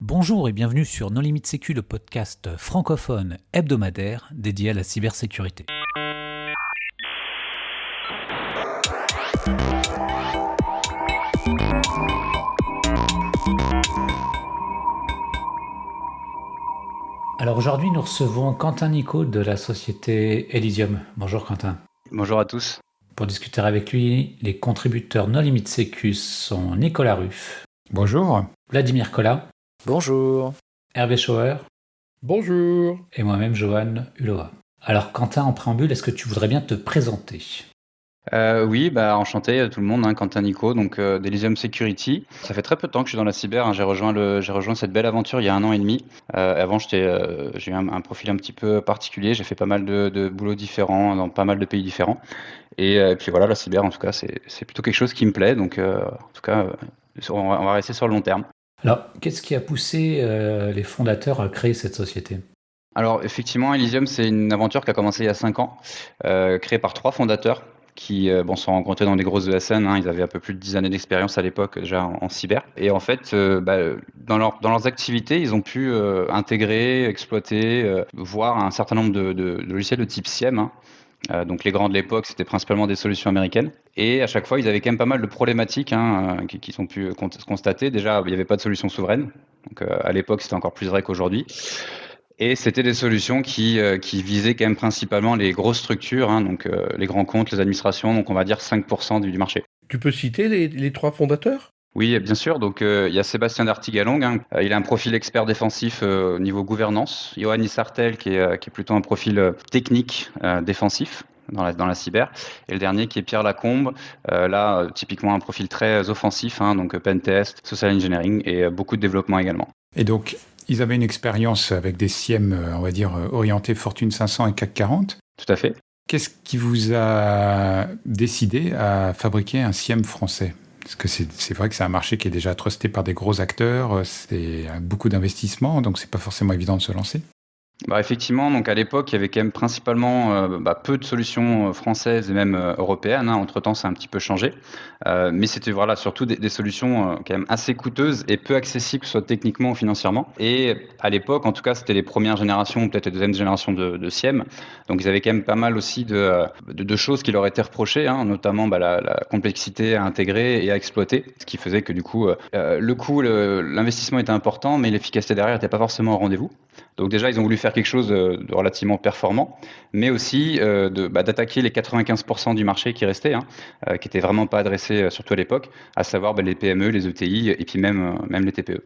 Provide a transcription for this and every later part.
Bonjour et bienvenue sur Non Limite Sécu, le podcast francophone hebdomadaire dédié à la cybersécurité. Alors aujourd'hui, nous recevons Quentin Nicot de la société Elysium. Bonjour Quentin. Bonjour à tous. Pour discuter avec lui, les contributeurs Non Limite Sécu sont Nicolas Ruff. Bonjour. Vladimir Collat. Bonjour. Hervé Schauer. Bonjour. Et moi-même, Johan Hulot. Alors Quentin, en préambule, est-ce que tu voudrais bien te présenter ? Oui, enchanté tout le monde, Quentin Nicot, donc d'Elysium Security. Ça fait très peu de temps que je suis dans la cyber, j'ai rejoint cette belle aventure il y a 1 an et demi. Avant, j'ai eu un profil un petit peu particulier, j'ai fait pas mal de boulots différents dans pas mal de pays différents. Et puis voilà, la cyber, en tout cas, c'est plutôt quelque chose qui me plaît, donc en tout cas, on va rester sur le long terme. Alors, qu'est-ce qui a poussé les fondateurs à créer cette société ? Alors, effectivement, Elysium, c'est une aventure qui a commencé il y a 5 ans, créée par 3 fondateurs qui se sont rencontrés dans des grosses ESN. Ils avaient un peu plus de 10 années d'expérience à l'époque déjà en cyber. Et en fait, dans leurs activités, ils ont pu intégrer, exploiter, voir un certain nombre de logiciels de type SIEM. Donc les grands de l'époque, c'était principalement des solutions américaines. Et à chaque fois, ils avaient quand même pas mal de problématiques qu'ils ont pu constater. Déjà, il n'y avait pas de solution souveraine. Donc à l'époque, c'était encore plus vrai qu'aujourd'hui. Et c'était des solutions qui visaient quand même principalement les grosses structures, donc les grands comptes, les administrations, donc on va dire 5% du marché. Tu peux citer les 3 fondateurs ? Oui, bien sûr. Donc il y a Sébastien Dartigalong, il a un profil expert défensif au niveau gouvernance. Johanny Sartel qui est plutôt un profil technique défensif dans la cyber. Et le dernier qui est Pierre Lacombe, typiquement un profil très offensif, donc pentest, social engineering et beaucoup de développement également. Et donc, ils avaient une expérience avec des SIEM, on va dire, orientés Fortune 500 et CAC 40. Tout à fait. Qu'est-ce qui vous a décidé à fabriquer un SIEM français ? Parce que c'est vrai que c'est un marché qui est déjà trusté par des gros acteurs, c'est beaucoup d'investissements, donc c'est pas forcément évident de se lancer. Effectivement, donc à l'époque, il y avait quand même principalement peu de solutions françaises et même européennes. Entre-temps, ça a un petit peu changé. Mais c'était surtout des solutions quand même assez coûteuses et peu accessibles, que ce soit techniquement ou financièrement. Et à l'époque, en tout cas, c'était les premières générations, peut-être les deuxièmes générations de SIEM. Donc ils avaient quand même pas mal aussi de choses qui leur étaient reprochées, notamment la complexité à intégrer et à exploiter. Ce qui faisait que du coup, l'investissement était important, mais l'efficacité derrière n'était pas forcément au rendez-vous. Donc déjà, ils ont voulu faire quelque chose de relativement performant, mais aussi d'attaquer les 95% du marché qui restait, qui n'était vraiment pas adressé, surtout à l'époque, à savoir les PME, les ETI et puis même les TPE.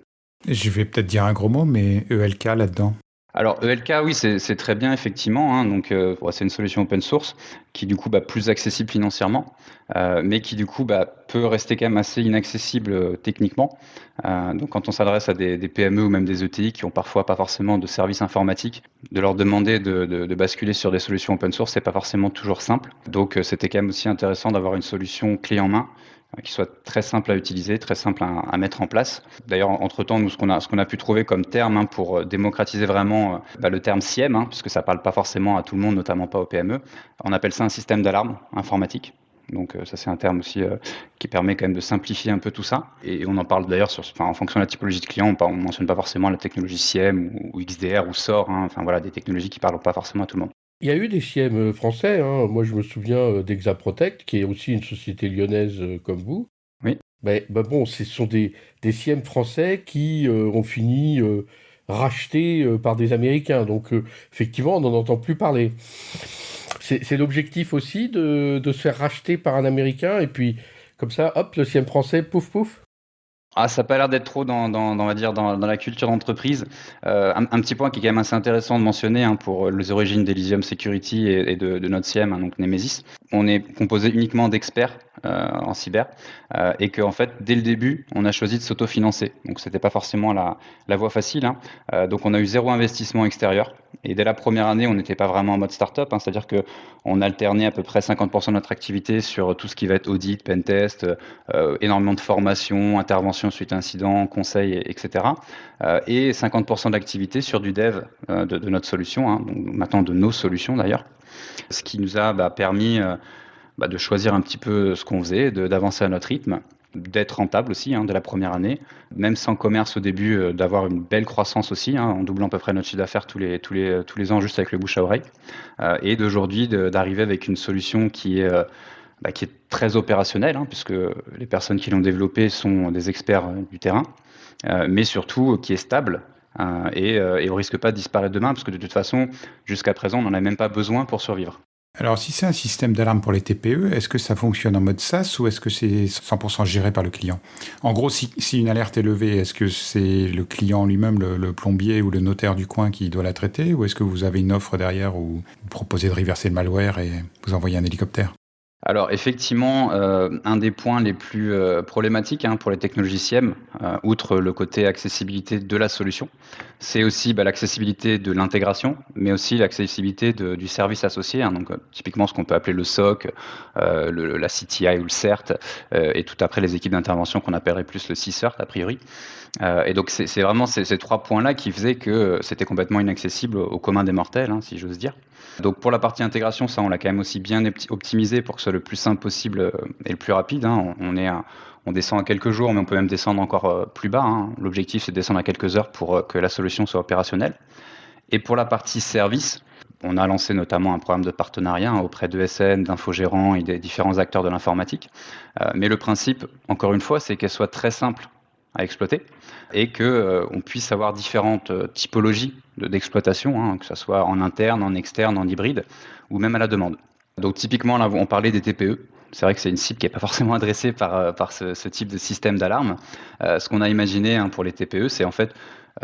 Je vais peut-être dire un gros mot, mais ELK là-dedans. Alors ELK, oui, c'est très bien effectivement. Donc c'est une solution open source qui du coup plus accessible financièrement, mais qui du coup peut rester quand même assez inaccessible techniquement. Donc quand on s'adresse à des PME ou même des ETI qui ont parfois pas forcément de services informatiques, de leur demander de basculer sur des solutions open source, c'est pas forcément toujours simple. Donc c'était quand même aussi intéressant d'avoir une solution clé en main qui soit très simple à utiliser, très simple à mettre en place. D'ailleurs, entre-temps, nous, ce qu'on a pu trouver comme terme pour démocratiser vraiment le terme SIEM, puisque ça ne parle pas forcément à tout le monde, notamment pas aux PME, on appelle ça un système d'alarme informatique. Donc ça, c'est un terme aussi qui permet quand même de simplifier un peu tout ça. Et on en parle d'ailleurs en fonction de la typologie de client. On ne mentionne pas forcément la technologie SIEM ou XDR ou SOR, des technologies qui ne parlent pas forcément à tout le monde. Il y a eu des SIEM français. Moi, je me souviens d'Exaprotect, qui est aussi une société lyonnaise comme vous. Oui. Ce sont des SIEM français qui ont fini rachetés par des Américains. Donc, effectivement, on n'en entend plus parler. C'est l'objectif aussi de se faire racheter par un Américain, et puis, comme ça, hop, le SIEM français, pouf, pouf. Ça n'a pas l'air d'être trop dans la culture d'entreprise. Un petit point qui est quand même assez intéressant de mentionner pour les origines d'Elysium Security et de notre SIEM, donc Nemesis. On est composé uniquement d'experts en cyber et qu'en fait, dès le début, on a choisi de s'autofinancer. Donc, c'était pas forcément la voie facile. Donc, on a eu 0 investissement extérieur. Et dès la première année, on n'était pas vraiment en mode start-up, c'est-à-dire qu'on alternait à peu près 50% de notre activité sur tout ce qui va être audit, pentest, énormément de formation, intervention suite à incident, conseil, etc. Et 50% d'activité sur du dev de notre solution, donc maintenant de nos solutions d'ailleurs. Ce qui nous a permis de choisir un petit peu ce qu'on faisait, d'avancer à notre rythme d'être rentable aussi dès la première année, même sans commerce au début, d'avoir une belle croissance aussi, en doublant à peu près notre chiffre d'affaires tous les ans juste avec le bouche à oreille, et d'aujourd'hui d'arriver avec une solution qui est très opérationnelle, puisque les personnes qui l'ont développée sont des experts du terrain, mais surtout qui est stable. Et on risque pas de disparaître demain, parce que de toute façon, jusqu'à présent, on n'en a même pas besoin pour survivre. Alors, si c'est un système d'alarme pour les TPE, est-ce que ça fonctionne en mode SaaS ou est-ce que c'est 100% géré par le client? En gros, si une alerte est levée, est-ce que c'est le client lui-même, le plombier ou le notaire du coin qui doit la traiter, ou est-ce que vous avez une offre derrière où vous proposez de reverser le malware et vous envoyez un hélicoptère? Alors effectivement, un des points les plus problématiques pour les technologies SIEM, outre le côté accessibilité de la solution, c'est aussi l'accessibilité de l'intégration, mais aussi l'accessibilité du service associé, donc typiquement ce qu'on peut appeler le SOC, la CTI ou le CERT, et tout après les équipes d'intervention qu'on appellerait plus le CSIRT a priori. Et donc c'est vraiment ces 3 points-là qui faisaient que c'était complètement inaccessible au commun des mortels, si j'ose dire. Donc pour la partie intégration, ça on l'a quand même aussi bien optimisé pour que ce soit le plus simple possible et le plus rapide. On descend à quelques jours, mais on peut même descendre encore plus bas. L'objectif c'est de descendre à quelques heures pour que la solution soit opérationnelle. Et pour la partie service, on a lancé notamment un programme de partenariat auprès de SN, d'infogérants et des différents acteurs de l'informatique. Mais le principe, encore une fois, c'est qu'elle soit très simple à exploiter et qu'on puisse avoir différentes typologies d'exploitation, que ce soit en interne, en externe, en hybride ou même à la demande. Donc typiquement, là, on parlait des TPE. C'est vrai que c'est une cible qui n'est pas forcément adressée par ce type de système d'alarme. Ce qu'on a imaginé pour les TPE, c'est en fait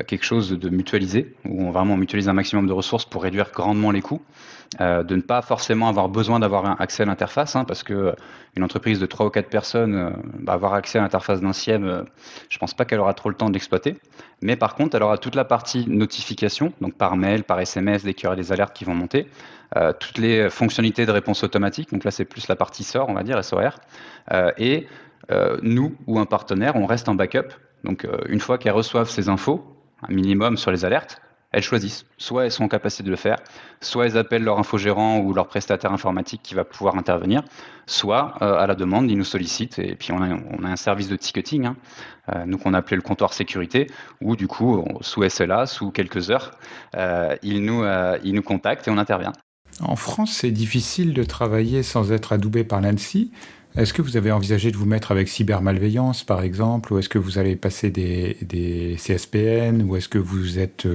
quelque chose de mutualisé, où on vraiment mutualise un maximum de ressources pour réduire grandement les coûts, de ne pas forcément avoir besoin d'avoir un accès à l'interface, parce que une entreprise de 3 ou 4 personnes, avoir accès à l'interface d'un SIEM, je pense pas qu'elle aura trop le temps de l'exploiter. Mais par contre, elle aura toute la partie notification, donc par mail, par SMS, dès qu'il y aura des alertes qui vont monter, toutes les fonctionnalités de réponse automatique, donc là c'est plus la partie SOR, on va dire, SOR, et nous ou un partenaire, on reste en backup. Donc une fois qu'elles reçoivent ces infos, un minimum sur les alertes, elles choisissent. Soit elles sont en capacité de le faire, soit elles appellent leur infogérant ou leur prestataire informatique qui va pouvoir intervenir, soit à la demande, ils nous sollicitent et puis on a un service de ticketing, nous qu'on a appelé le comptoir sécurité, où du coup, sous SLA, sous quelques heures, ils nous contactent et on intervient. En France, c'est difficile de travailler sans être adoubé par l'ANSSI. Est-ce que vous avez envisagé de vous mettre avec cybermalveillance, par exemple, ou est-ce que vous allez passer des CSPN, ou est-ce que vous êtes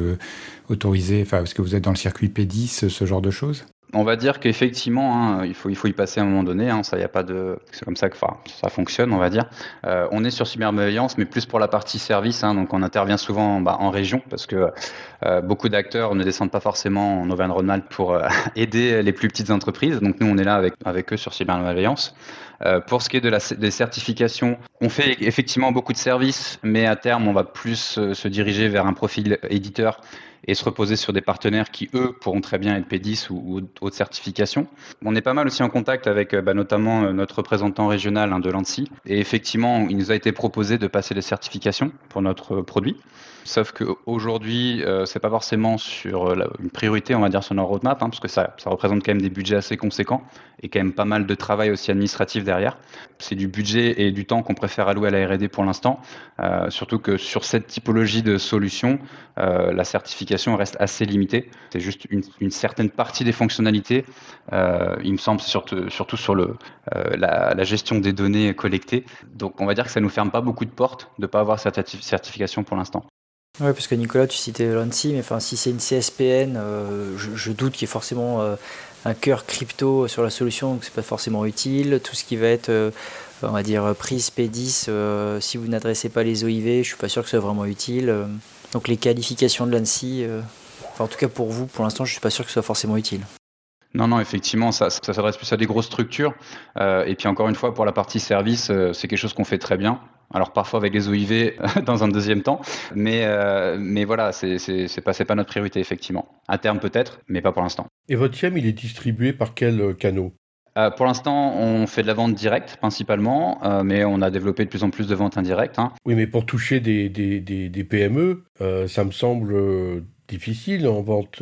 autorisé, est-ce que vous êtes dans le circuit P10, ce genre de choses? On va dire qu'effectivement, il faut y passer à un moment donné. Ça, y a pas de, c'est comme ça que ça fonctionne, on va dire. On est sur cybermalveillance, mais plus pour la partie service. Donc, on intervient souvent en région parce que beaucoup d'acteurs ne descendent pas forcément en Auvergne-Rhône-Alpes pour aider les plus petites entreprises. Donc, nous, on est là avec eux sur cybermalveillance. Pour ce qui est des certifications, on fait effectivement beaucoup de services, mais à terme, on va plus se diriger vers un profil éditeur et se reposer sur des partenaires qui, eux, pourront très bien être P10 ou autres certifications. On est pas mal aussi en contact avec notamment notre représentant régional de l'ANSSI. Et effectivement, il nous a été proposé de passer des certifications pour notre produit. Sauf qu'aujourd'hui, c'est pas forcément sur une priorité, on va dire, sur notre roadmap, parce que ça représente quand même des budgets assez conséquents et quand même pas mal de travail aussi administratif derrière. C'est du budget et du temps qu'on préfère allouer à la R&D pour l'instant, surtout que sur cette typologie de solution, la certification reste assez limitée. C'est juste une certaine partie des fonctionnalités, il me semble, surtout sur la gestion des données collectées. Donc on va dire que ça nous ferme pas beaucoup de portes de ne pas avoir cette certification pour l'instant. Oui, parce que Nicolas, tu citais l'ANSSI, mais si c'est une CSPN, je doute qu'il y ait forcément un cœur crypto sur la solution, donc c'est pas forcément utile. Tout ce qui va être, on va dire, prise P10, si vous n'adressez pas les OIV, je suis pas sûr que ce soit vraiment utile. Donc les qualifications de l'ANSSI, en tout cas pour vous, pour l'instant, je suis pas sûr que ce soit forcément utile. Non, effectivement, ça s'adresse plus à des grosses structures. Et puis encore une fois, pour la partie service, c'est quelque chose qu'on fait très bien. Alors parfois avec les OIV dans un deuxième temps, mais voilà, c'est pas notre priorité effectivement. À terme peut-être, mais pas pour l'instant. Et votre SIEM, il est distribué par quel canal ? Pour l'instant, on fait de la vente directe principalement, mais on a développé de plus en plus de ventes indirectes. Oui, mais pour toucher des PME, ça me semble difficile en vente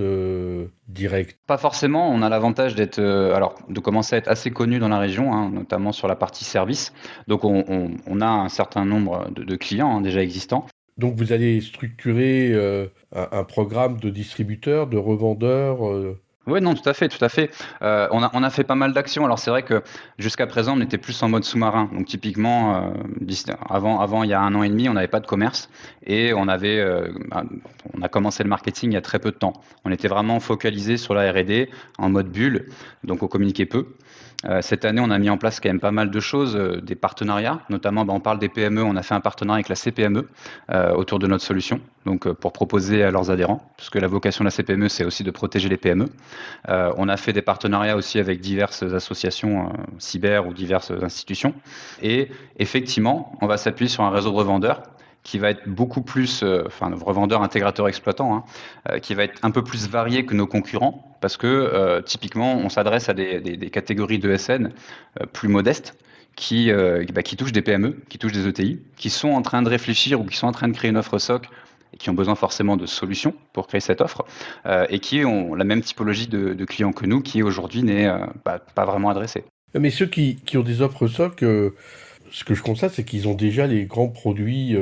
directe. Pas forcément, on a l'avantage de commencer à être assez connu dans la région, hein, notamment sur la partie service. Donc on a un certain nombre de clients, hein, déjà existants. Donc vous allez structurer un programme de distributeurs, de revendeurs. Oui, non, tout à fait, tout à fait. On a fait pas mal d'actions. Alors c'est vrai que jusqu'à présent, on était plus en mode sous-marin. Donc typiquement, avant, il y a 1 an et demi, on n'avait pas de commerce et on a commencé le marketing il y a très peu de temps. On était vraiment focalisé sur la R&D en mode bulle, donc on communiquait peu. Cette année, on a mis en place quand même pas mal de choses, des partenariats, notamment on parle des PME, on a fait un partenariat avec la CPME autour de notre solution, donc pour proposer à leurs adhérents, puisque la vocation de la CPME, c'est aussi de protéger les PME. On a fait des partenariats aussi avec diverses associations cyber ou diverses institutions. Et effectivement, on va s'appuyer sur un réseau de revendeurs qui va être beaucoup plus, revendeur, intégrateur, exploitant, qui va être un peu plus varié que nos concurrents, parce que typiquement, on s'adresse à des catégories de SN plus modestes, qui touchent des PME, qui touchent des ETI, qui sont en train de réfléchir ou qui sont en train de créer une offre SOC et qui ont besoin forcément de solutions pour créer cette offre, et qui ont la même typologie de clients que nous, qui aujourd'hui n'est pas vraiment adressée. Mais ceux qui ont des offres SOC, ce que je constate, c'est qu'ils ont déjà les grands produits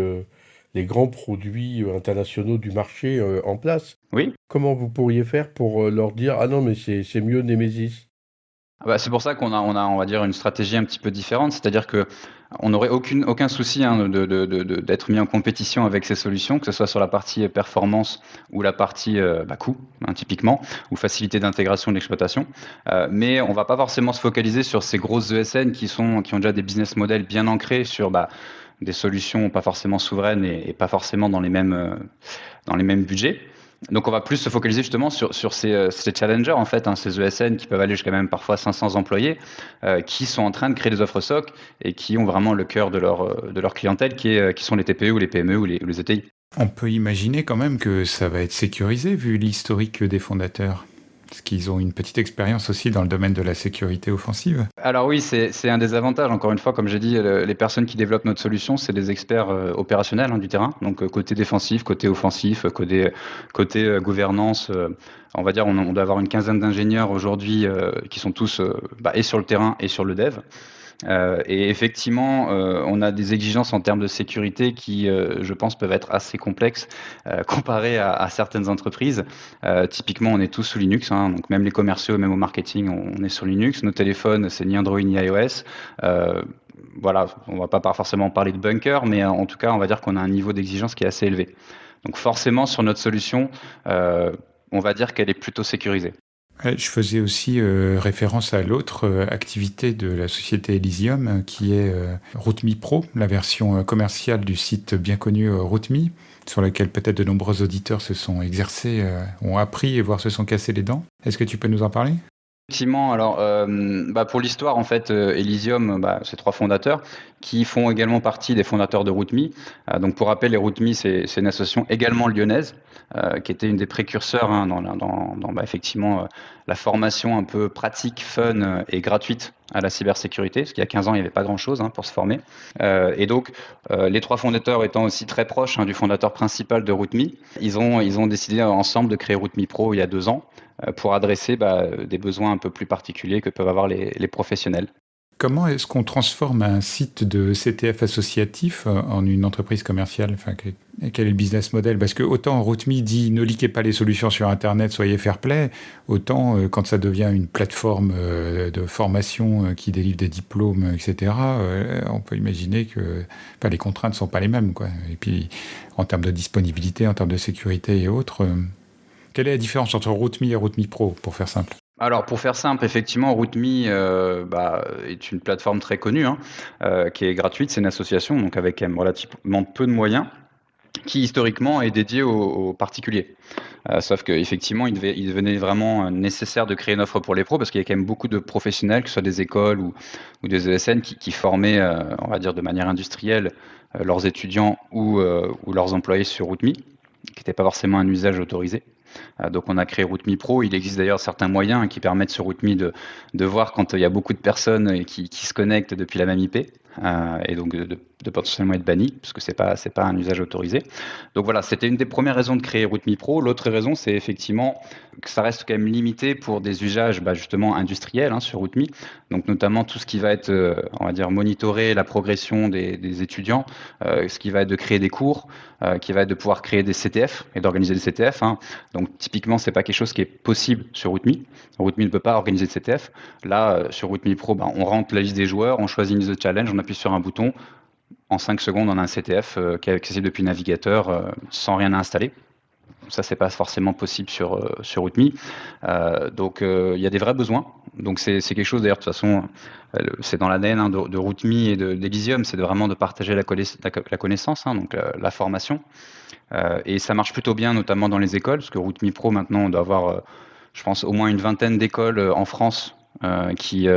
internationaux du marché en place. Oui. Comment vous pourriez faire pour leur dire « Ah non, mais c'est mieux Nemesis ». C'est pour ça qu'on a, on va dire, une stratégie un petit peu différente, c'est-à-dire que on n'aurait aucun souci d'être mis en compétition avec ces solutions, que ce soit sur la partie performance ou la partie coût, typiquement, ou facilité d'intégration de l'exploitation. Mais on va pas forcément se focaliser sur ces grosses ESN qui ont déjà des business models bien ancrés sur des solutions pas forcément souveraines et pas forcément dans les mêmes budgets. Donc on va plus se focaliser justement sur ces challengers, en fait, ces ESN qui peuvent aller jusqu'à même parfois 500 employés, qui sont en train de créer des offres SOC et qui ont vraiment le cœur de leur clientèle qui sont les TPE ou les PME ou les ETI. On peut imaginer quand même que ça va être sécurisé vu l'historique des fondateurs. Parce qu'ils ont une petite expérience aussi dans le domaine de la sécurité offensive. Alors oui, c'est un des avantages. Encore une fois, comme j'ai dit, les personnes qui développent notre solution, c'est des experts opérationnels du terrain. Donc côté défensif, côté offensif, côté gouvernance. On va dire, on doit avoir une quinzaine d'ingénieurs aujourd'hui qui sont tous et sur le terrain et sur le dev. Et effectivement, on a des exigences en termes de sécurité qui, je pense, peuvent être assez complexes comparées à certaines entreprises. Typiquement, on est tous sous Linux, donc même les commerciaux, même au marketing, on est sur Linux. Nos téléphones, c'est ni Android ni iOS. Voilà, on va pas forcément parler de bunker, mais en tout cas, on va dire qu'on a un niveau d'exigence qui est assez élevé. Donc forcément, sur notre solution, on va dire qu'elle est plutôt sécurisée. Je faisais aussi référence à l'autre activité de la société Elysium qui est RouteMe Pro, la version commerciale du site bien connu RouteMe, sur laquelle peut-être de nombreux auditeurs se sont exercés, ont appris et voire se sont cassés les dents. Est-ce que tu peux nous en parler ? Effectivement, alors pour l'histoire, en fait, Elysium, c'est 3 fondateurs qui font également partie des fondateurs de RouteMe. Donc pour rappel, les RouteMe, c'est une association également lyonnaise qui était une des précurseurs dans effectivement la formation un peu pratique, fun et gratuite à la cybersécurité, parce qu'il y a 15 ans, il n'y avait pas grand-chose pour se former. Et donc, les 3 fondateurs étant aussi très proches du fondateur principal de RouteMe, ils ont décidé ensemble de créer RouteMe Pro il y a 2 ans pour adresser des besoins un peu plus particuliers que peuvent avoir les professionnels. Comment est-ce qu'on transforme un site de CTF associatif en une entreprise commerciale ? Quel est le business model ? Parce que autant RouteMe dit ne liquez pas les solutions sur Internet, soyez fair play, autant quand ça devient une plateforme de formation qui délivre des diplômes, etc., on peut imaginer que les contraintes ne sont pas les mêmes, quoi. Et puis en termes de disponibilité, en termes de sécurité et autres, quelle est la différence entre RouteMe et RouteMe Pro, pour faire simple ? Alors pour faire simple, effectivement, RouteMe est une plateforme très connue qui est gratuite, c'est une association donc avec relativement peu de moyens qui historiquement est dédiée aux particuliers. Sauf qu'effectivement, il devenait vraiment nécessaire de créer une offre pour les pros parce qu'il y a quand même beaucoup de professionnels, que ce soit des écoles ou des ESN qui formaient, on va dire de manière industrielle, leurs étudiants ou leurs employés sur RouteMe, qui n'était pas forcément un usage autorisé. Donc on a créé RouteMe Pro. Il existe d'ailleurs certains moyens qui permettent sur RouteMe de voir quand il y a beaucoup de personnes qui se connectent depuis la même IP. et donc de potentiellement être banni, parce que c'est pas un usage autorisé. Donc voilà, c'était une des premières raisons de créer RootMe Pro. L'autre raison, c'est effectivement que ça reste quand même limité pour des usages justement industriels sur RootMe. Donc notamment tout ce qui va être, on va dire, monitorer la progression des étudiants, ce qui va être de créer des cours, qui va être de pouvoir créer des CTF et d'organiser des CTF. Donc typiquement, c'est pas quelque chose qui est possible sur RootMe. RootMe ne peut pas organiser de CTF. Là, sur RootMe Pro, on rentre la liste des joueurs, on choisit une liste de challenge, on appuie sur un bouton. En 5 secondes, on a un CTF qui est accessible depuis le navigateur sans rien à installer. Ça, c'est pas forcément possible sur RootMe. Donc, il y a des vrais besoins. Donc, c'est quelque chose, d'ailleurs, de toute façon, c'est dans l'ADN de RootMe et d'Elysium, c'est vraiment de partager la connaissance, donc la formation. Et ça marche plutôt bien, notamment dans les écoles, parce que RootMe Pro, maintenant, on doit avoir, je pense, au moins une vingtaine d'écoles en France qui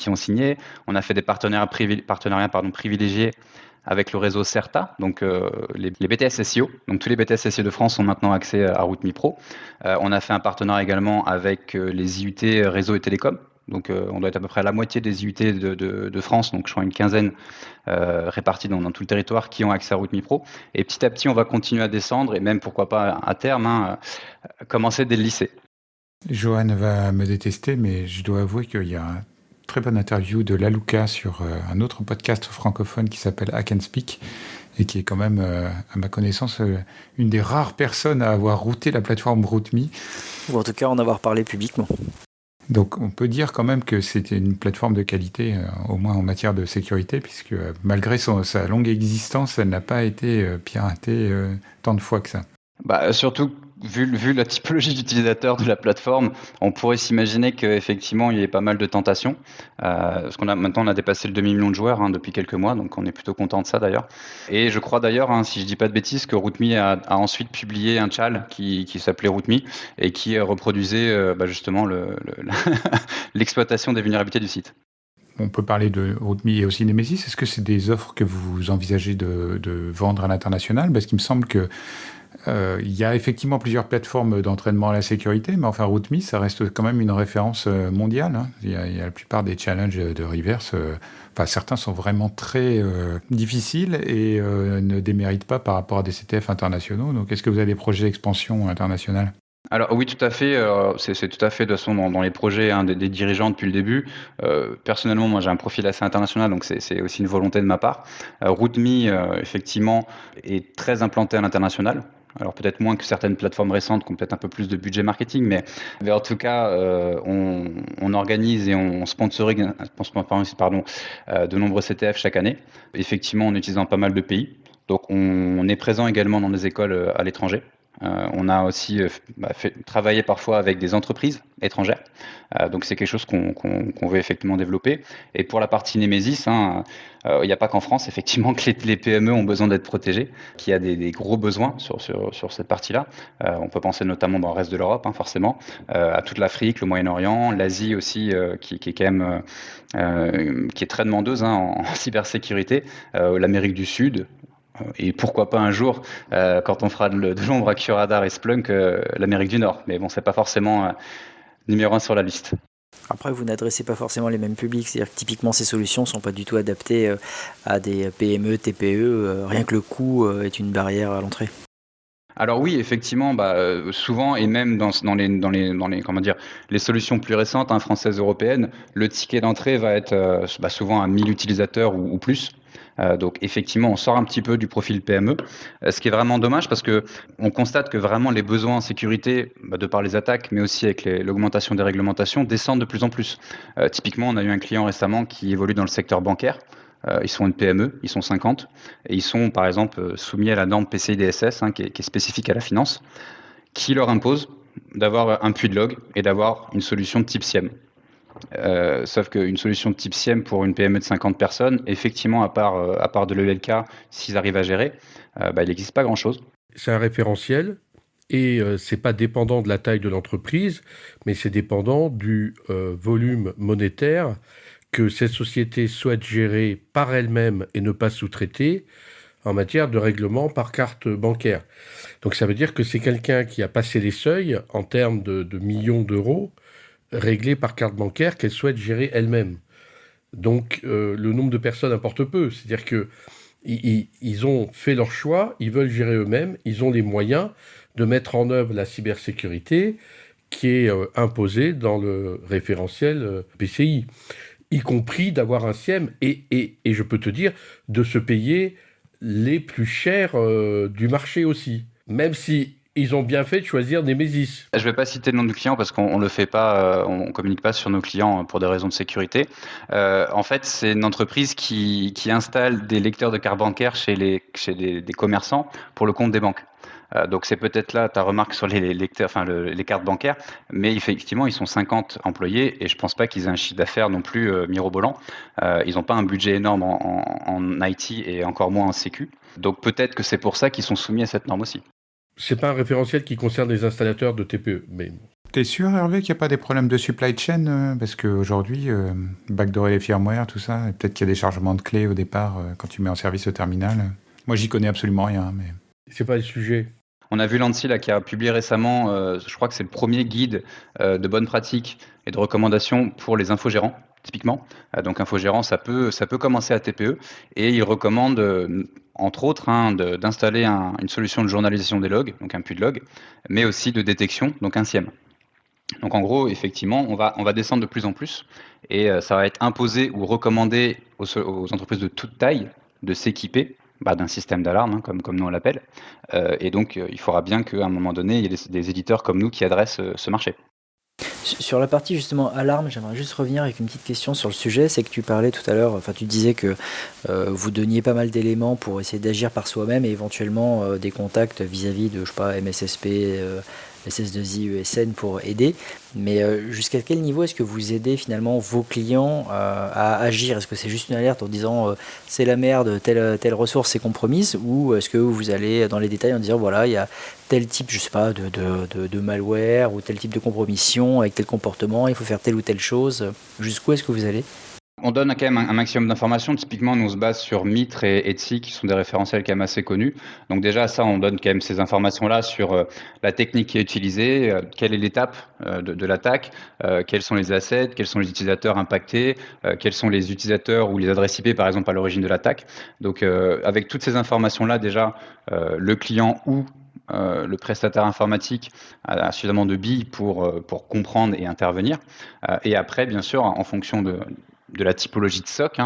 ont signé. On a fait des partenariats privilégiés avec le réseau CERTA, donc les BTS SEO. Donc tous les BTS SEO de France ont maintenant accès à RootMe Pro. On a fait un partenariat également avec les IUT Réseau et Télécom. Donc on doit être à peu près à la moitié des IUT de France, donc je crois une quinzaine répartis dans tout le territoire qui ont accès à RootMe Pro. Et petit à petit, on va continuer à descendre et même, pourquoi pas, à terme, commencer dès le lycée. Johan va me détester, mais je dois avouer qu'il y a une très bonne interview de Lalouka sur un autre podcast francophone qui s'appelle Hack and Speak et qui est quand même, à ma connaissance, une des rares personnes à avoir routé la plateforme RootMe. Ou en tout cas en avoir parlé publiquement. Donc on peut dire quand même que c'était une plateforme de qualité, au moins en matière de sécurité, puisque malgré sa longue existence, elle n'a pas été piratée tant de fois que ça. Surtout, vu la typologie d'utilisateurs de la plateforme, on pourrait s'imaginer qu'effectivement, il y ait pas mal de tentations. Parce maintenant, on a dépassé le demi-million de joueurs depuis quelques mois, donc on est plutôt content de ça d'ailleurs. Et je crois d'ailleurs, si je dis pas de bêtises, que RootMe a ensuite publié un chal qui s'appelait RootMe et qui reproduisait justement l'exploitation des vulnérabilités du site. On peut parler de RootMe et aussi Nemesis. Est-ce que c'est des offres que vous envisagez de vendre à l'international ? Parce qu'il me semble que il y a effectivement plusieurs plateformes d'entraînement à la sécurité, mais enfin RootMe, ça reste quand même une référence mondiale. Il y a la plupart des challenges de Reverse. Certains sont vraiment très difficiles et ne déméritent pas par rapport à des CTF internationaux. Donc, est-ce que vous avez des projets d'expansion internationale ? Alors oui, tout à fait. C'est tout à fait de toute façon dans les projets des dirigeants depuis le début. Personnellement, moi j'ai un profil assez international, donc c'est aussi une volonté de ma part. RootMe, effectivement, est très implanté à l'international. Alors peut-être moins que certaines plateformes récentes qui ont peut-être un peu plus de budget marketing, mais en tout cas, on organise et on sponsorise de nombreux CTF chaque année, effectivement en utilisant pas mal de pays. Donc on est présent également dans des écoles à l'étranger. On a aussi travaillé parfois avec des entreprises étrangères, donc c'est quelque chose qu'on veut effectivement développer. Et pour la partie Nemesis, il n'y a pas qu'en France effectivement que les PME ont besoin d'être protégées, qu'il y a des gros besoins sur cette partie-là. On peut penser notamment dans le reste de l'Europe, forcément, à toute l'Afrique, le Moyen-Orient, l'Asie aussi, qui est quand même qui est très demandeuse en cybersécurité, l'Amérique du Sud. Et pourquoi pas un jour, quand on fera de l'ombre à QRadar et Splunk, l'Amérique du Nord. Mais bon, c'est pas forcément numéro 1 sur la liste. Après, vous n'adressez pas forcément les mêmes publics. C'est-à-dire que typiquement, ces solutions ne sont pas du tout adaptées à des PME, TPE. Rien que le coût est une barrière à l'entrée. Alors oui, effectivement, souvent, et même dans les solutions plus récentes, françaises, européennes, le ticket d'entrée va être souvent à 1000 utilisateurs ou plus. Donc effectivement, on sort un petit peu du profil PME, ce qui est vraiment dommage parce que on constate que vraiment les besoins en sécurité, de par les attaques, mais aussi avec l'augmentation des réglementations, descendent de plus en plus. Typiquement, on a eu un client récemment qui évolue dans le secteur bancaire. Ils sont une PME, ils sont 50, et ils sont par exemple soumis à la norme PCI DSS, qui est spécifique à la finance, qui leur impose d'avoir un puits de log et d'avoir une solution de type SIEM. Sauf qu'une solution de type SIEM pour une PME de 50 personnes, effectivement, à part de l'ELK, s'ils arrivent à gérer, il n'existe pas grand-chose. C'est un référentiel et c'est pas dépendant de la taille de l'entreprise, mais c'est dépendant du volume monétaire que cette société souhaite gérer par elle-même et ne pas sous-traiter en matière de règlement par carte bancaire. Donc ça veut dire que c'est quelqu'un qui a passé les seuils en termes de millions d'euros réglés par carte bancaire qu'elle souhaite gérer elle-même. Donc, le nombre de personnes importe peu. C'est-à-dire que ils ont fait leur choix, ils veulent gérer eux-mêmes, ils ont les moyens de mettre en œuvre la cybersécurité qui est imposée dans le référentiel PCI, y compris d'avoir un SIEM et je peux te dire de se payer les plus chers du marché aussi. Même si ils ont bien fait de choisir Nemesis. Je ne vais pas citer le nom du client parce qu'on le fait pas, on communique pas sur nos clients pour des raisons de sécurité. En fait, c'est une entreprise qui installe des lecteurs de cartes bancaires chez des commerçants pour le compte des banques. Donc c'est peut-être là ta remarque sur les lecteurs, enfin les cartes bancaires, mais effectivement ils sont 50 employés et je pense pas qu'ils aient un chiffre d'affaires non plus mirobolant. Ils n'ont pas un budget énorme en IT et encore moins en sécu. Donc peut-être que c'est pour ça qu'ils sont soumis à cette norme aussi. C'est pas un référentiel qui concerne les installateurs de TPE, mais T'es sûr, Hervé, qu'il n'y a pas des problèmes de supply chain parce qu'aujourd'hui, backdoorer les firmware, tout ça, et peut-être qu'il y a des chargements de clés au départ quand tu mets en service le terminal. Moi, j'y connais absolument rien, mais... c'est pas le sujet. On a vu l'ANSSI là, qui a publié récemment, je crois que c'est le premier guide de bonnes pratiques et de recommandations pour les infogérants, typiquement. Donc infogérant, ça peut commencer à TPE et il recommande, entre autres, d'installer une solution de journalisation des logs, donc un puits de log, mais aussi de détection, donc un SIEM. Donc en gros, effectivement, on va descendre de plus en plus et ça va être imposé ou recommandé aux entreprises de toute taille de s'équiper d'un système d'alarme, comme nous on l'appelle. Et donc, il faudra bien qu'à un moment donné, il y ait des éditeurs comme nous qui adressent ce marché. Sur la partie justement alarme, j'aimerais juste revenir avec une petite question sur le sujet. C'est que tu parlais tout à l'heure, enfin tu disais que vous donniez pas mal d'éléments pour essayer d'agir par soi-même et éventuellement des contacts vis-à-vis de, je sais pas, MSSP, SS2I, ESN pour aider. Mais jusqu'à quel niveau est-ce que vous aidez finalement vos clients à agir? Est-ce que c'est juste une alerte en disant c'est la merde, telle ressource est compromise, ou est-ce que vous allez dans les détails en disant voilà, il y a tel type, je sais pas, de malware ou tel type de compromission avec tel comportement, il faut faire telle ou telle chose. Jusqu'où est-ce que vous allez? On donne quand même un maximum d'informations. Typiquement, nous on se base sur Mitre et Etsy, qui sont des référentiels quand même assez connus. Donc déjà, ça, on donne quand même ces informations-là sur la technique qui est utilisée, quelle est l'étape de l'attaque, quels sont les assets, quels sont les utilisateurs impactés, quels sont les utilisateurs ou les adresses IP, par exemple, à l'origine de l'attaque. Donc avec toutes ces informations-là, déjà, le client ou le prestataire informatique a suffisamment de billes pour comprendre et intervenir. Et après, bien sûr, en fonction de la typologie de SOC,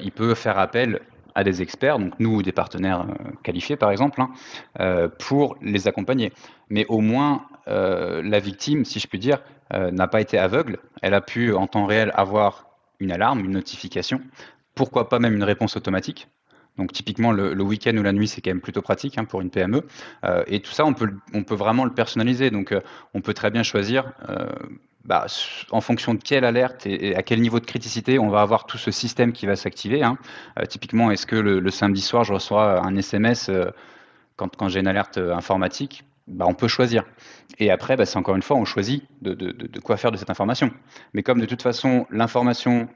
il peut faire appel à des experts, donc nous ou des partenaires qualifiés par exemple, pour les accompagner. Mais au moins, la victime, si je puis dire, n'a pas été aveugle. Elle a pu en temps réel avoir une alarme, une notification, pourquoi pas même une réponse automatique. Donc typiquement le week-end ou la nuit, c'est quand même plutôt pratique pour une PME. Et tout ça, on peut vraiment le personnaliser. Donc on peut très bien choisir en fonction de quelle alerte et à quel niveau de criticité on va avoir tout ce système qui va s'activer. Typiquement, est-ce que le samedi soir, je reçois un SMS quand j'ai une alerte informatique? On peut choisir. Et après, c'est encore une fois, on choisit de quoi faire de cette information. Mais comme de toute façon, l'information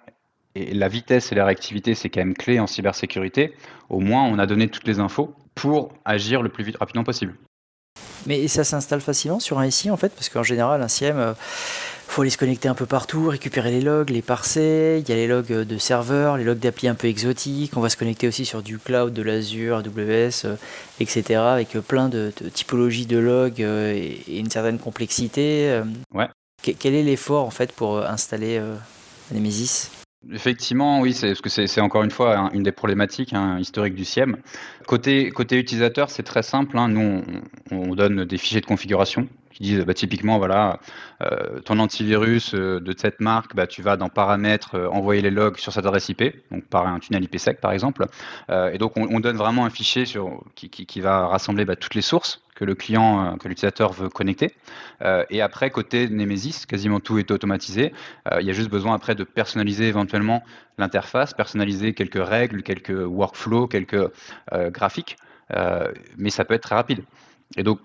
et la vitesse et la réactivité, c'est quand même clé en cybersécurité, au moins on a donné toutes les infos pour agir le plus vite, rapidement possible. Mais ça s'installe facilement sur un SI en fait, parce qu'en général, un SIEM, faut aller se connecter un peu partout, récupérer les logs, les parser. Il y a les logs de serveurs, les logs d'appli un peu exotiques. On va se connecter aussi sur du cloud, de l'Azure, AWS, etc. avec plein de typologies de logs et une certaine complexité. Ouais. Quel est l'effort en fait pour installer Nemesis? Effectivement, oui, parce que c'est encore une fois une des problématiques historiques du SIEM. Côté utilisateur, c'est très simple. Nous, on donne des fichiers de configuration qui disent typiquement, voilà, ton antivirus de cette marque, tu vas dans paramètres, envoyer les logs sur cette adresse IP, donc par un tunnel IPsec par exemple. Et donc, on donne vraiment un fichier qui va rassembler toutes les sources que le client, que l'utilisateur veut connecter. Et après, côté Nemesis, quasiment tout est automatisé. Il y a juste besoin après de personnaliser éventuellement l'interface, personnaliser quelques règles, quelques workflows, quelques graphiques. Mais ça peut être très rapide. Et donc,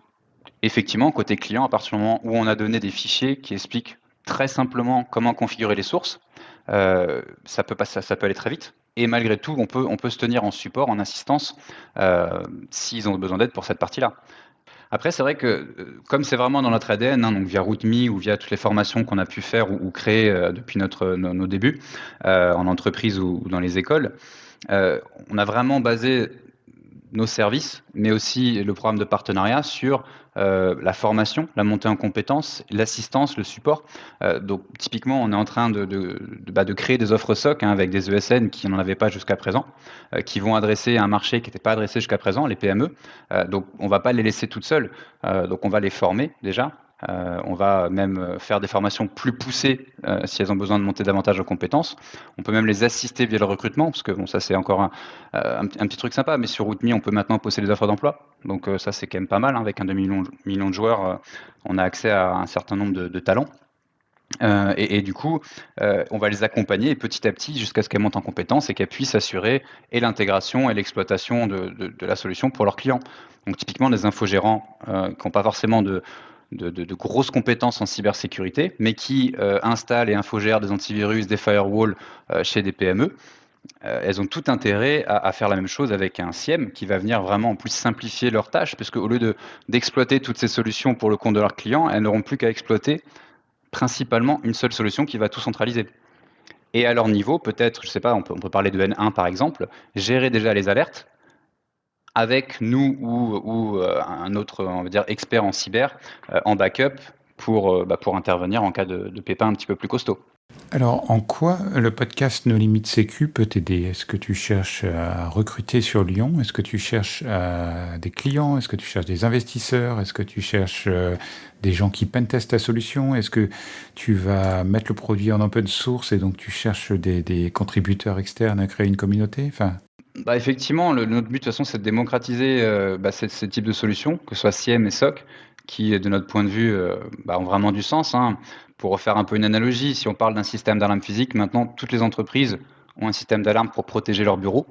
effectivement, côté client, à partir du moment où on a donné des fichiers qui expliquent très simplement comment configurer les sources, ça peut aller très vite. Et malgré tout, on peut se tenir en support, en assistance, s'ils ont besoin d'aide pour cette partie-là. Après, c'est vrai que comme c'est vraiment dans notre ADN, hein, donc via RootMe ou via toutes les formations qu'on a pu faire ou créer depuis nos débuts en entreprise ou dans les écoles, on a vraiment basé nos services, mais aussi le programme de partenariat sur la formation, la montée en compétences, l'assistance, le support. Donc typiquement, on est en train de créer des offres SOC avec des ESN qui n'en avaient pas jusqu'à présent, qui vont adresser un marché qui n'était pas adressé jusqu'à présent, les PME. Donc on ne va pas les laisser toutes seules, donc on va les former déjà. On va même faire des formations plus poussées si elles ont besoin de monter davantage en compétences. On peut même les assister via le recrutement, parce que bon, ça c'est encore un petit truc sympa, mais sur RootMe, on peut maintenant poster des offres d'emploi. Donc ça c'est quand même pas mal, hein, avec un demi-million de joueurs, on a accès à un certain nombre de talents. Et du coup, on va les accompagner petit à petit jusqu'à ce qu'elles montent en compétences et qu'elles puissent assurer et l'intégration et l'exploitation de la solution pour leurs clients. Donc typiquement des infogérants qui n'ont pas forcément de grosses compétences en cybersécurité, mais qui installent et infogèrent des antivirus, des firewalls chez des PME. Elles ont tout intérêt à faire la même chose avec un SIEM qui va venir vraiment en plus simplifier leurs tâches, parce qu'au lieu d'exploiter toutes ces solutions pour le compte de leurs clients, elles n'auront plus qu'à exploiter principalement une seule solution qui va tout centraliser. Et à leur niveau, peut-être, je ne sais pas, on peut parler de N1 par exemple, gérer déjà les alertes avec nous ou un autre, on va dire, expert en cyber en backup pour intervenir en cas de pépin un petit peu plus costaud. Alors, en quoi le podcast No Limites Sécu peut t'aider? Est-ce que tu cherches à recruter sur Lyon? Est-ce que tu cherches des clients? Est-ce que tu cherches des investisseurs? Est-ce que tu cherches des gens qui pentestent ta solution? Est-ce que tu vas mettre le produit en open source et donc tu cherches des contributeurs externes à créer une communauté? Effectivement, notre but de toute façon, c'est de démocratiser ces types de solutions, que ce soit SIEM et SOC, qui, de notre point de vue, ont vraiment du sens. Hein. Pour refaire un peu une analogie, si on parle d'un système d'alarme physique, maintenant, toutes les entreprises ont un système d'alarme pour protéger leur bureau,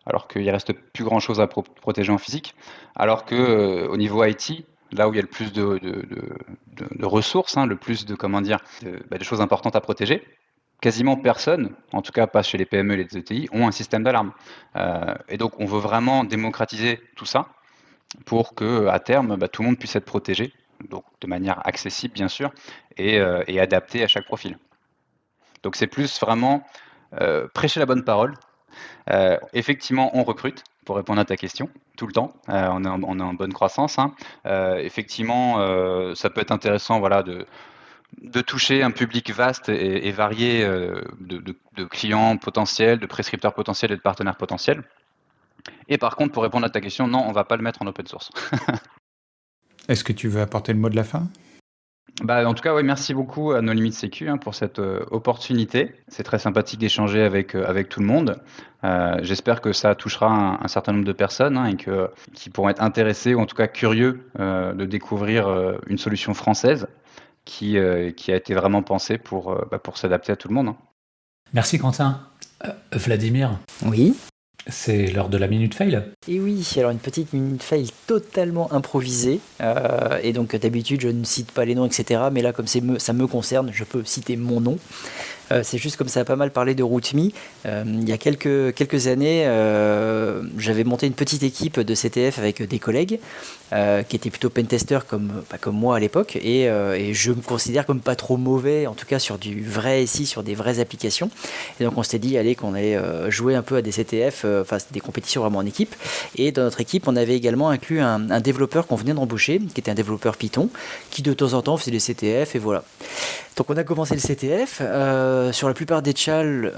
alors qu'il ne reste plus grand-chose à protéger en physique. Alors qu'au niveau IT, là où il y a le plus de ressources, le plus de choses importantes à protéger, quasiment personne, en tout cas pas chez les PME et les ETI, ont un système d'alarme. Et donc on veut vraiment démocratiser tout ça pour qu'à terme, tout le monde puisse être protégé, donc de manière accessible bien sûr, et adaptée à chaque profil. Donc c'est plus vraiment prêcher la bonne parole. Effectivement, on recrute, pour répondre à ta question, tout le temps. On est en bonne croissance. Effectivement, ça peut être intéressant de toucher un public vaste et varié de clients potentiels, de prescripteurs potentiels et de partenaires potentiels. Et par contre, pour répondre à ta question, non, on ne va pas le mettre en open source. Est-ce que tu veux apporter le mot de la fin? En tout cas, oui, merci beaucoup à No Limites Sécu pour cette opportunité. C'est très sympathique d'échanger avec tout le monde. J'espère que ça touchera un certain nombre de personnes qui pourront être intéressées ou en tout cas curieux de découvrir une solution française qui a été vraiment pensée pour s'adapter à tout le monde. Merci Quentin. Vladimir, Oui. c'est l'heure de la Minute Fail. Et oui, alors une petite minute fail totalement improvisée. Et donc d'habitude, je ne cite pas les noms, etc. Mais là, comme ça me concerne, je peux citer mon nom. C'est juste comme ça a pas mal parlé de RootMe. Il y a quelques années, j'avais monté une petite équipe de CTF avec des collègues qui étaient plutôt pentesters comme moi à l'époque. Et je me considère comme pas trop mauvais, en tout cas sur du vrai SI, sur des vraies applications. Et donc on s'était dit allez, qu'on allait jouer un peu à des CTF, des compétitions vraiment en équipe. Et dans notre équipe, on avait également inclus un développeur qu'on venait d'embaucher, qui était un développeur Python, qui de temps en temps faisait des CTF et voilà. Donc on a commencé le CTF. Sur la plupart des tchals,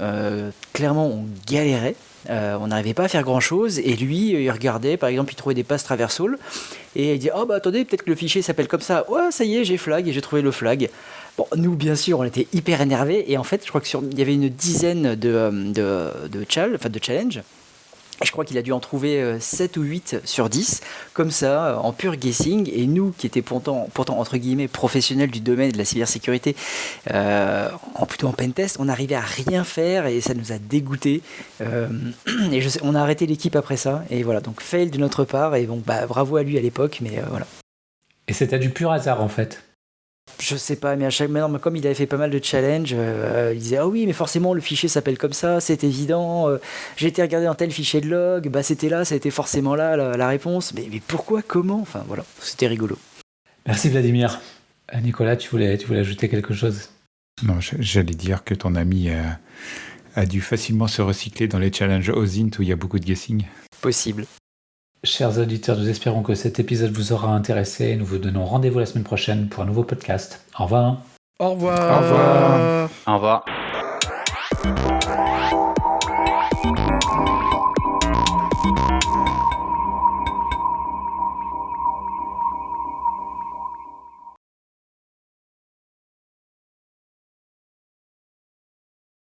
clairement on galérait. On n'arrivait pas à faire grand chose et lui il regardait, par exemple il trouvait des passes traversal et il dit attendez, peut-être que le fichier s'appelle comme ça. Ouais, ça y est, j'ai flag et j'ai trouvé le flag. Bon, nous bien sûr on était hyper énervés et en fait je crois qu'il y avait une dizaine de challenge. Je crois qu'il a dû en trouver 7 ou 8 sur 10, comme ça, en pur guessing. Et nous, qui étions pourtant entre guillemets, professionnels du domaine de la cybersécurité, plutôt en pentest, on n'arrivait à rien faire et ça nous a dégoûtés. On a arrêté l'équipe après ça. Et voilà, donc fail de notre part. Et bon, bravo à lui à l'époque, mais voilà. Et c'était du pur hasard en fait. Je sais pas, mais à chaque moment, comme il avait fait pas mal de challenges, il disait ah oui, mais forcément le fichier s'appelle comme ça, c'est évident. J'ai été regarder dans tel fichier de log, bah c'était là, ça a été forcément là la réponse. Mais pourquoi, comment? Enfin voilà, c'était rigolo. Merci Vladimir. Nicolas, tu voulais ajouter quelque chose? Non, j'allais dire que ton ami a dû facilement se recycler dans les challenges OSINT où il y a beaucoup de guessing. Possible. Chers auditeurs, nous espérons que cet épisode vous aura intéressé. Nous vous donnons rendez-vous la semaine prochaine pour un nouveau podcast. Au revoir. Au revoir. Au revoir. Au revoir.